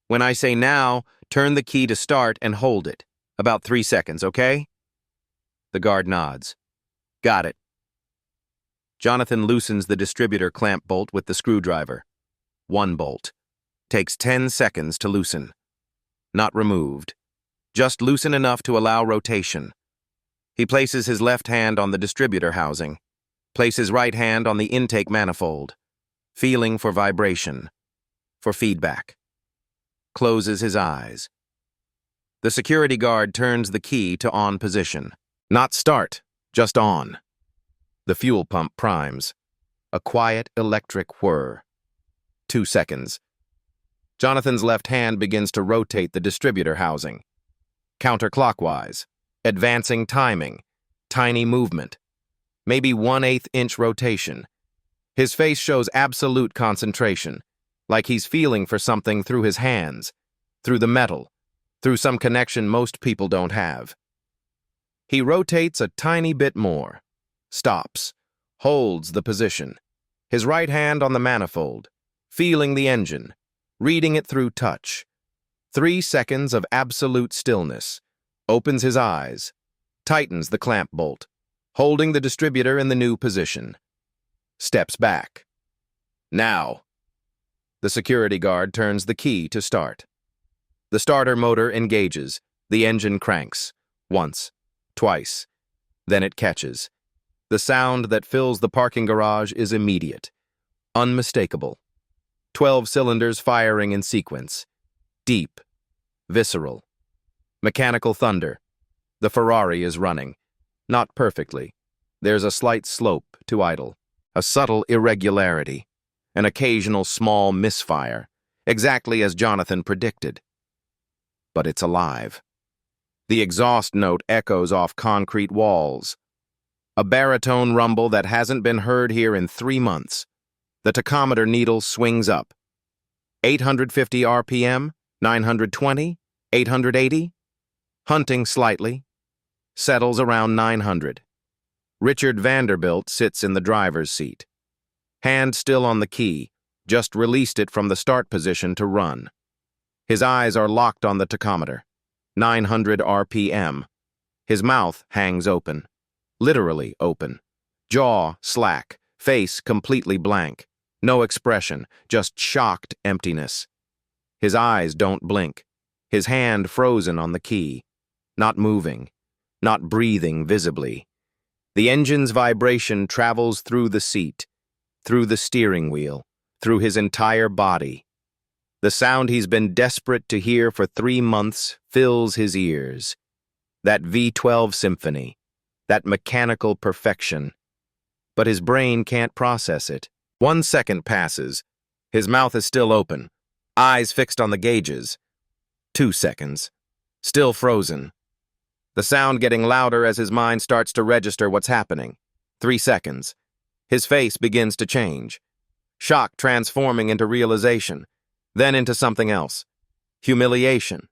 When I say now, turn the key to start and hold it. About 3 seconds, okay? The guard nods. Got it. Jonathan loosens the distributor clamp bolt with the screwdriver. 1 bolt. Takes 10 seconds to loosen. Not removed. Just loosen enough to allow rotation. He places his left hand on the distributor housing. Places right hand on the intake manifold. Feeling for vibration. For feedback. Closes his eyes. The security guard turns the key to on position. Not start, just on. The fuel pump primes. A quiet electric whir. 2 seconds. Jonathan's left hand begins to rotate the distributor housing. Counterclockwise. Advancing timing. Tiny movement. Maybe 1/8 inch rotation. His face shows absolute concentration, like he's feeling for something through his hands, through the metal, through some connection most people don't have. He rotates a tiny bit more. Stops. Holds the position. His right hand on the manifold. Feeling the engine. Reading it through touch. 3 seconds of absolute stillness. Opens his eyes. Tightens the clamp bolt. Holding the distributor in the new position. Steps back. Now. The security guard turns the key to start. The starter motor engages. The engine cranks. Once. Twice. Then it catches. The sound that fills the parking garage is immediate, unmistakable. 12 cylinders firing in sequence. Deep, visceral. Mechanical thunder. The Ferrari is running. Not perfectly. There's a slight slope to idle. A subtle irregularity. An occasional small misfire. Exactly as Jonathan predicted. But it's alive. The exhaust note echoes off concrete walls. A baritone rumble that hasn't been heard here in 3 months. The tachometer needle swings up. 850 RPM, 920, 880. Hunting slightly. Settles around 900. Richard Vanderbilt sits in the driver's seat. Hand still on the key, just released it from the start position to run. His eyes are locked on the tachometer. 900 RPM. His mouth hangs open. Literally open. Jaw slack, face completely blank. No expression, just shocked emptiness. His eyes don't blink. His hand frozen on the key. Not moving. Not breathing visibly. The engine's vibration travels through the seat, through the steering wheel, through his entire body. The sound he's been desperate to hear for 3 months fills his ears. That V12 symphony, that mechanical perfection. But his brain can't process it. 1 second passes. His mouth is still open, eyes fixed on the gauges. 2 seconds. Still frozen. The sound getting louder as his mind starts to register what's happening. 3 seconds. His face begins to change. Shock transforming into realization, then into something else. Humiliation.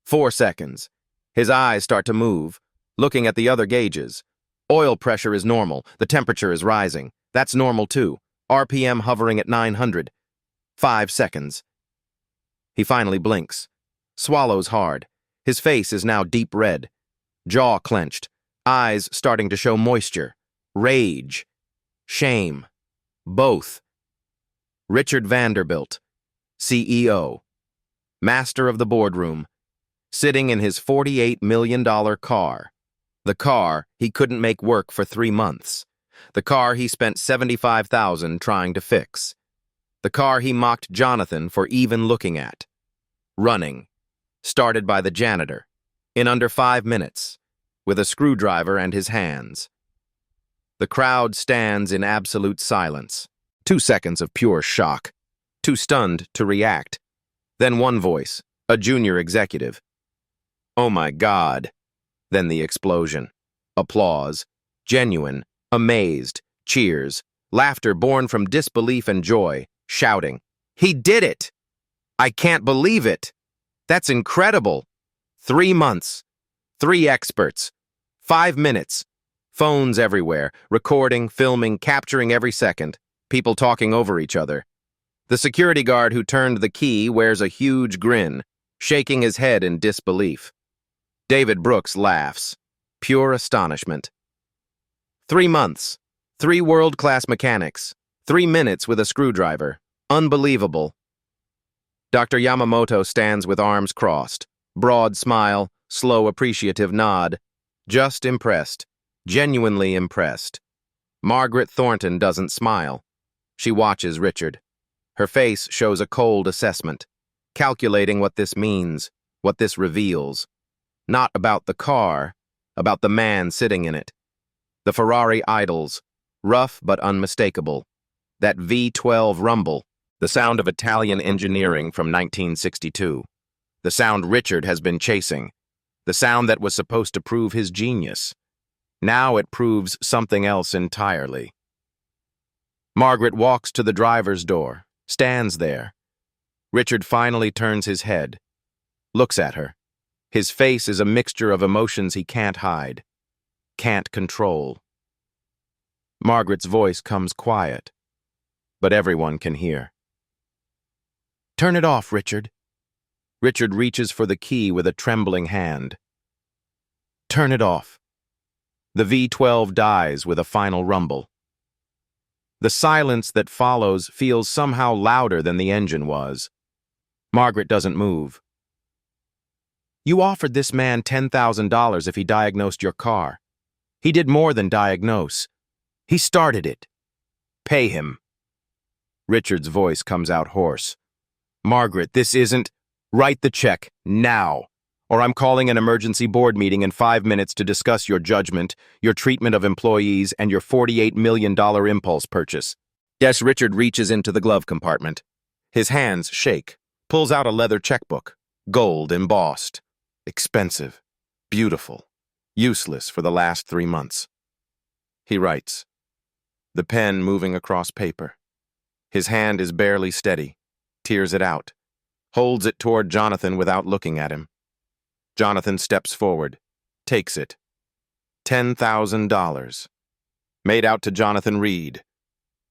4 seconds. His eyes start to move, looking at the other gauges. Oil pressure is normal. The temperature is rising. That's normal too. RPM hovering at 900. 5 seconds. He finally blinks. Swallows hard. His face is now deep red. Jaw clenched. Eyes starting to show moisture. Rage. Shame. Both. Richard Vanderbilt, CEO. Master of the boardroom. Sitting in his $48 million car. The car he couldn't make work for 3 months. The car he spent $75,000 trying to fix. The car he mocked Jonathan for even looking at. Running. Started by the janitor. In under 5 minutes. With a screwdriver and his hands. The crowd stands in absolute silence. 2 seconds of pure shock. Too stunned to react. Then one voice, a junior executive. "Oh my God." Then the explosion. Applause. Genuine. Amazed. Cheers. Laughter born from disbelief and joy. Shouting. "He did it! I can't believe it! That's incredible! 3 months. 3 experts. 5 minutes. Phones everywhere. Recording, filming, capturing every second. People talking over each other. The security guard who turned the key wears a huge grin, shaking his head in disbelief. David Brooks laughs. Pure astonishment. 3 months. 3 world-class mechanics. 3 minutes with a screwdriver. Unbelievable. Dr. Yamamoto stands with arms crossed. Broad smile, slow appreciative nod. Just impressed. Genuinely impressed. Margaret Thornton doesn't smile. She watches Richard. Her face shows a cold assessment, calculating what this means, what this reveals. Not about the car, about the man sitting in it. The Ferrari idles, rough but unmistakable. That V12 rumble, the sound of Italian engineering from 1962. The sound Richard has been chasing. The sound that was supposed to prove his genius. Now it proves something else entirely. Margaret walks to the driver's door, stands there. Richard finally turns his head, looks at her. His face is a mixture of emotions he can't hide, can't control. Margaret's voice comes quiet, but everyone can hear. "Turn it off, Richard." Richard reaches for the key with a trembling hand. "Turn it off." The V12 dies with a final rumble. The silence that follows feels somehow louder than the engine was. Margaret doesn't move. "You offered this man $10,000 if he diagnosed your car. He did more than diagnose. He started it. Pay him. Richard's voice comes out hoarse. Margaret, this isn't... Write the check, now, or I'm calling an emergency board meeting in 5 minutes to discuss your judgment, your treatment of employees, and your $48 million impulse purchase. Yes, Richard reaches into the glove compartment. His hands shake, pulls out a leather checkbook, gold embossed. Expensive, beautiful, useless for the last 3 months. He writes, the pen moving across paper. His hand is barely steady, tears it out, holds it toward Jonathan without looking at him. Jonathan steps forward, takes it. $10,000. Made out to Jonathan Reed.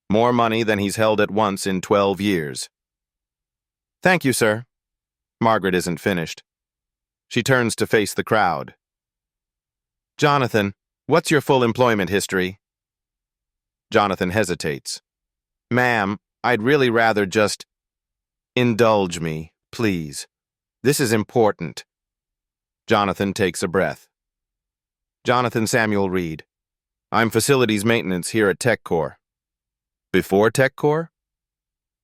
More money than he's held at once in 12 years. Thank you, sir. Margaret isn't finished. She turns to face the crowd. Jonathan, what's your full employment history? Jonathan hesitates. Ma'am, I'd really rather just... Indulge me, please. This is important. Jonathan takes a breath. Jonathan Samuel Reed. I'm facilities maintenance here at TechCore. Before TechCore?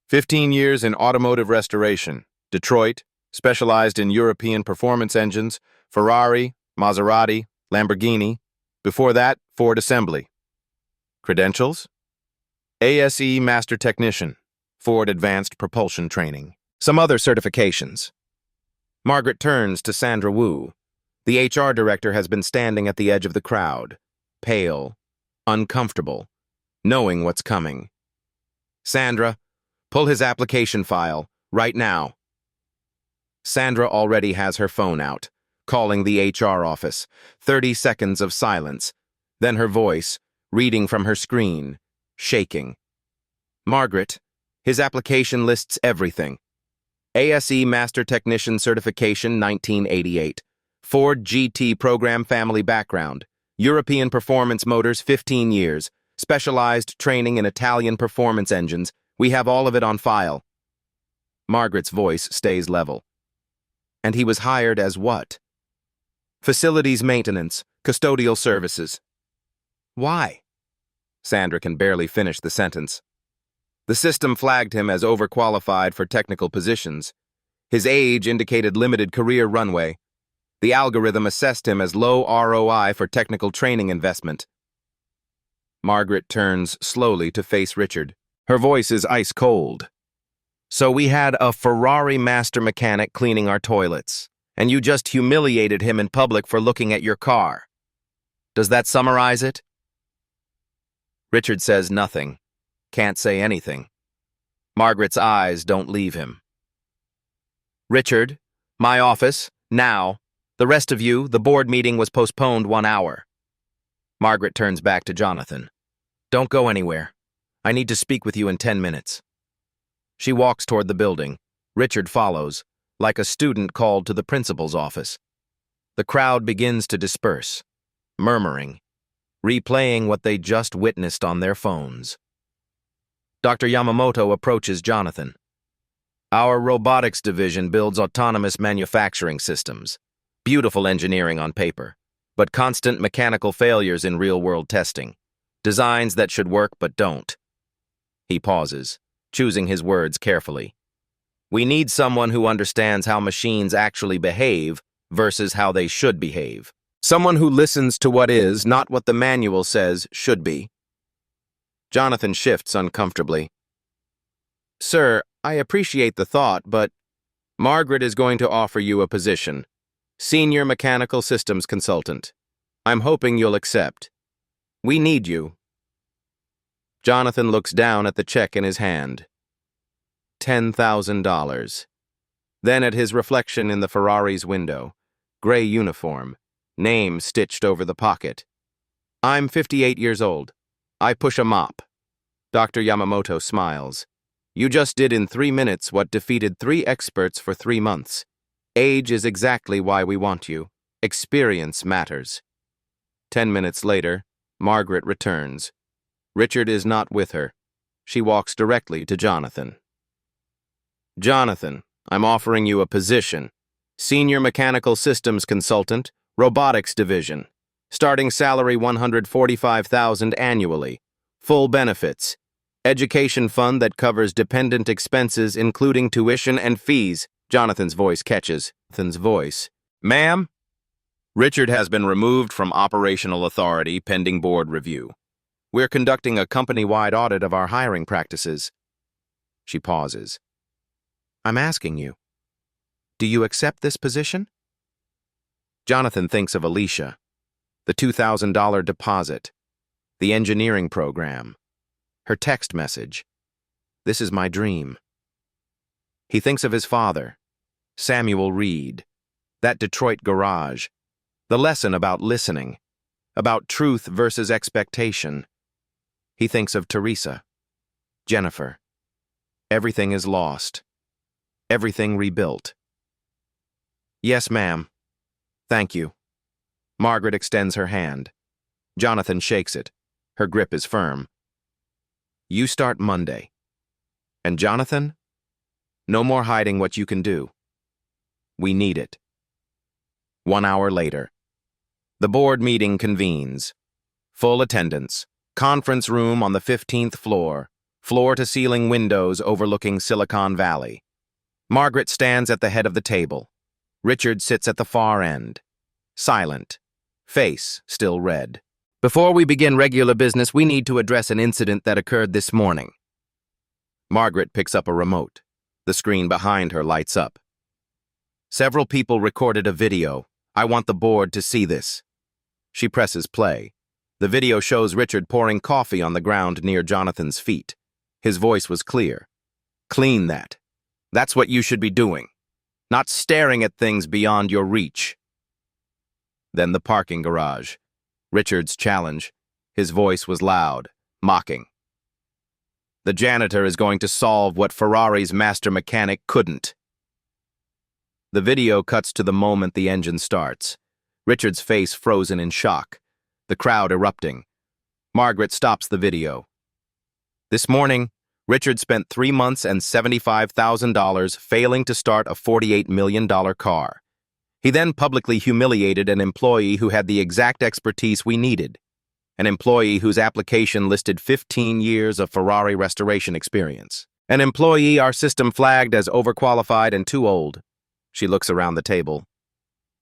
15 years in automotive restoration. Detroit, specialized in European performance engines, Ferrari, Maserati, Lamborghini. Before that, Ford Assembly. Credentials? ASE Master Technician, Ford Advanced Propulsion Training. Some other certifications. Margaret turns to Sandra Wu. The HR director has been standing at the edge of the crowd, pale, uncomfortable, knowing what's coming. Sandra, pull his application file, right now. Sandra already has her phone out, calling the HR office. 30 seconds of silence. Then her voice, reading from her screen, shaking. Margaret, his application lists everything. ASE Master Technician Certification 1988. Ford GT Program Family Background. European Performance Motors 15 years. Specialized training in Italian performance engines. We have all of it on file. Margaret's voice stays level. And he was hired as what? Facilities maintenance, custodial services. Why? Sandra can barely finish the sentence. The system flagged him as overqualified for technical positions. His age indicated limited career runway. The algorithm assessed him as low ROI for technical training investment. Margaret turns slowly to face Richard. Her voice is ice cold. So we had a Ferrari master mechanic cleaning our toilets, and you just humiliated him in public for looking at your car. Does that summarize it? Richard says nothing. Can't say anything. Margaret's eyes don't leave him. Richard, my office, now. The rest of you, the board meeting was postponed 1 hour. Margaret turns back to Jonathan. Don't go anywhere. I need to speak with you in 10 minutes. She walks toward the building. Richard follows, like a student called to the principal's office. The crowd begins to disperse, murmuring, replaying what they just witnessed on their phones. Dr. Yamamoto approaches Jonathan. Our robotics division builds autonomous manufacturing systems. Beautiful engineering on paper, but constant mechanical failures in real-world testing. Designs that should work but don't. He pauses, choosing his words carefully. We need someone who understands how machines actually behave versus how they should behave. Someone who listens to what is, not what the manual says should be. Jonathan shifts uncomfortably. Sir, I appreciate the thought, but Margaret is going to offer you a position. Senior Mechanical Systems Consultant. I'm hoping you'll accept. We need you. Jonathan looks down at the check in his hand. $10,000. Then at his reflection in the Ferrari's window. Gray uniform. Name stitched over the pocket. I'm 58 years old. I push a mop. Dr. Yamamoto smiles. You just did in 3 minutes what defeated 3 experts for 3 months. Age is exactly why we want you. Experience matters. 10 minutes later, Margaret returns. Richard is not with her. She walks directly to Jonathan. Jonathan, I'm offering you a position. Senior Mechanical Systems Consultant, Robotics Division. Starting salary $145,000 annually. Full benefits. Education fund that covers dependent expenses including tuition and fees. Jonathan's voice catches. Jonathan's voice. Ma'am? Richard has been removed from operational authority pending board review. We're conducting a company-wide audit of our hiring practices. She pauses. I'm asking you, do you accept this position? Jonathan thinks of Alicia, the $2,000 deposit, the engineering program, her text message. This is my dream. He thinks of his father, Samuel Reed, that Detroit garage, the lesson about listening, about truth versus expectation. He thinks of Teresa, Jennifer. Everything is lost. Everything rebuilt. Yes, ma'am. Thank you. Margaret extends her hand. Jonathan shakes it. Her grip is firm. You start Monday. And Jonathan, no more hiding what you can do. We need it. 1 hour later. The board meeting convenes. Full attendance. Conference room on the 15th floor. Floor-to-ceiling windows overlooking Silicon Valley. Margaret stands at the head of the table. Richard sits at the far end. Silent. Face still red. Before we begin regular business, we need to address an incident that occurred this morning. Margaret picks up a remote. The screen behind her lights up. Several people recorded a video. I want the board to see this. She presses play. The video shows Richard pouring coffee on the ground near Jonathan's feet. His voice was clear. Clean that. That's what you should be doing. Not staring at things beyond your reach. Then the parking garage. Richard's challenge. His voice was loud, mocking. The janitor is going to solve what Ferrari's master mechanic couldn't. The video cuts to the moment the engine starts. Richard's face frozen in shock. The crowd erupting. Margaret stops the video. This morning, Richard spent 3 months and $75,000 failing to start a $48 million car. He then publicly humiliated an employee who had the exact expertise we needed. An employee whose application listed 15 years of Ferrari restoration experience. An employee our system flagged as overqualified and too old. She looks around the table.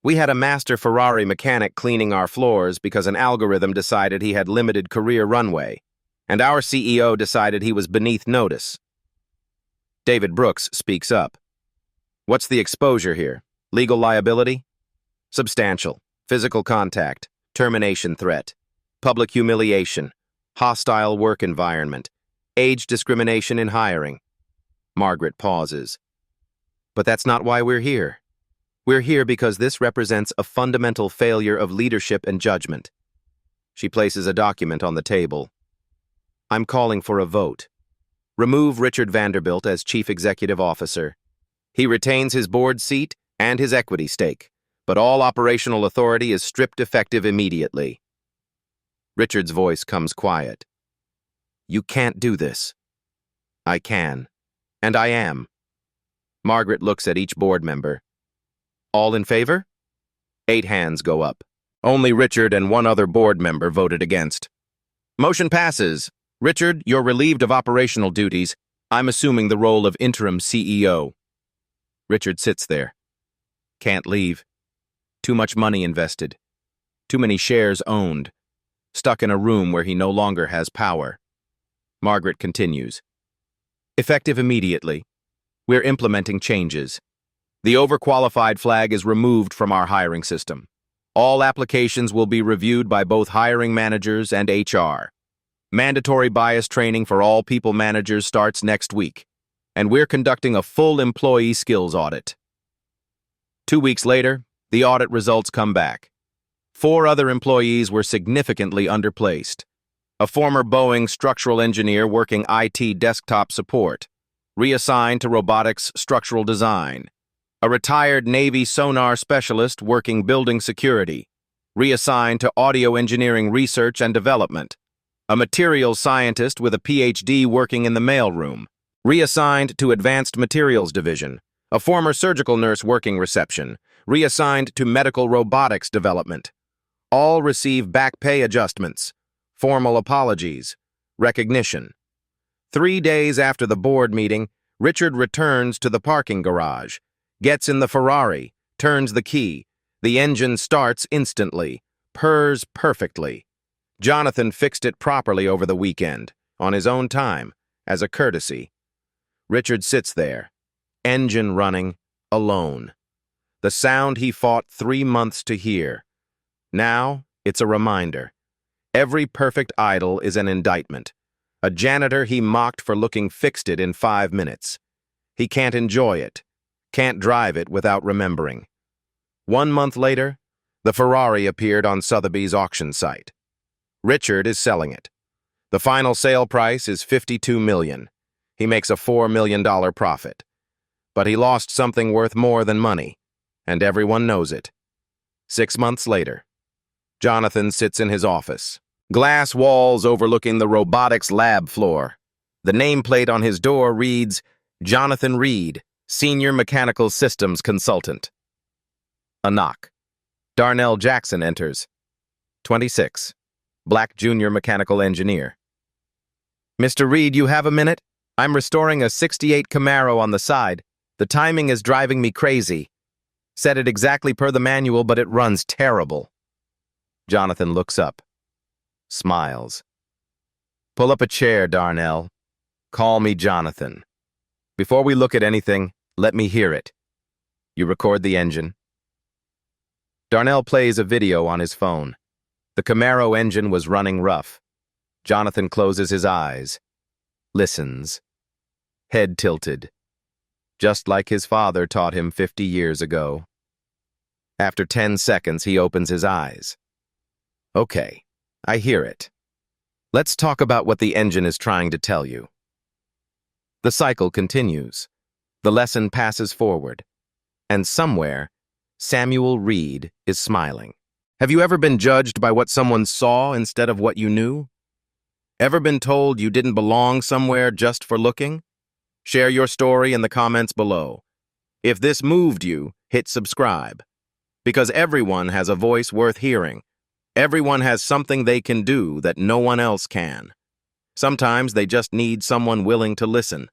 We had a master Ferrari mechanic cleaning our floors because an algorithm decided he had limited career runway, and our CEO decided he was beneath notice. David Brooks speaks up. What's the exposure here? Legal liability? Substantial. Physical contact. Termination threat. Public humiliation. Hostile work environment. Age discrimination in hiring. Margaret pauses. But that's not why we're here. We're here because this represents a fundamental failure of leadership and judgment. She places a document on the table. I'm calling for a vote. Remove Richard Vanderbilt as Chief Executive Officer. He retains his board seat and his equity stake, but all operational authority is stripped effective immediately. Richard's voice comes quiet. You can't do this. I can. And I am. Margaret looks at each board member. All in favor? 8 hands go up. Only Richard and 1 other board member voted against. Motion passes. Richard, you're relieved of operational duties. I'm assuming the role of interim CEO. Richard sits there. Can't leave. Too much money invested. Too many shares owned. Stuck in a room where he no longer has power. Margaret continues. Effective immediately. We're implementing changes. The overqualified flag is removed from our hiring system. All applications will be reviewed by both hiring managers and HR. Mandatory bias training for all people managers starts next week, and we're conducting a full employee skills audit. 2 weeks later, the audit results come back. 4 other employees were significantly underplaced. A former Boeing structural engineer working IT desktop support, reassigned to robotics structural design. A retired Navy sonar specialist working building security, reassigned to audio engineering research and development. A materials scientist with a PhD working in the mailroom, reassigned to advanced materials division. A former surgical nurse working reception, reassigned to medical robotics development. All receive back pay adjustments, formal apologies, recognition. 3 days after the board meeting, Richard returns to the parking garage, gets in the Ferrari, turns the key. The engine starts instantly, purrs perfectly. Jonathan fixed it properly over the weekend, on his own time, as a courtesy. Richard sits there, engine running, alone. The sound he fought 3 months to hear. Now, it's a reminder. Every perfect idol is an indictment. A janitor he mocked for looking fixed it in 5 minutes. He can't enjoy it, can't drive it without remembering. 1 month later, the Ferrari appeared on Sotheby's auction site. Richard is selling it. The final sale price is $52 million. He makes a $4 million profit. But he lost something worth more than money, and everyone knows it. 6 months later, Jonathan sits in his office. Glass walls overlooking the robotics lab floor. The nameplate on his door reads, Jonathan Reed, Senior Mechanical Systems Consultant. A knock. Darnell Jackson enters. 26. Black Junior Mechanical Engineer. Mr. Reed, you have a minute? I'm restoring a '68 Camaro on the side. The timing is driving me crazy. Set it exactly per the manual, but it runs terrible. Jonathan looks up. Smiles. Pull up a chair, Darnell. Call me Jonathan. Before we look at anything, let me hear it. You record the engine. Darnell plays a video on his phone. The Camaro engine was running rough. Jonathan closes his eyes. Listens. Head tilted. Just like his father taught him 50 years ago. After 10 seconds, he opens his eyes. Okay, I hear it. Let's talk about what the engine is trying to tell you. The cycle continues. The lesson passes forward. And somewhere, Samuel Reed is smiling. Have you ever been judged by what someone saw instead of what you knew? Ever been told you didn't belong somewhere just for looking? Share your story in the comments below. If this moved you, hit subscribe. Because everyone has a voice worth hearing. Everyone has something they can do that no one else can. Sometimes they just need someone willing to listen.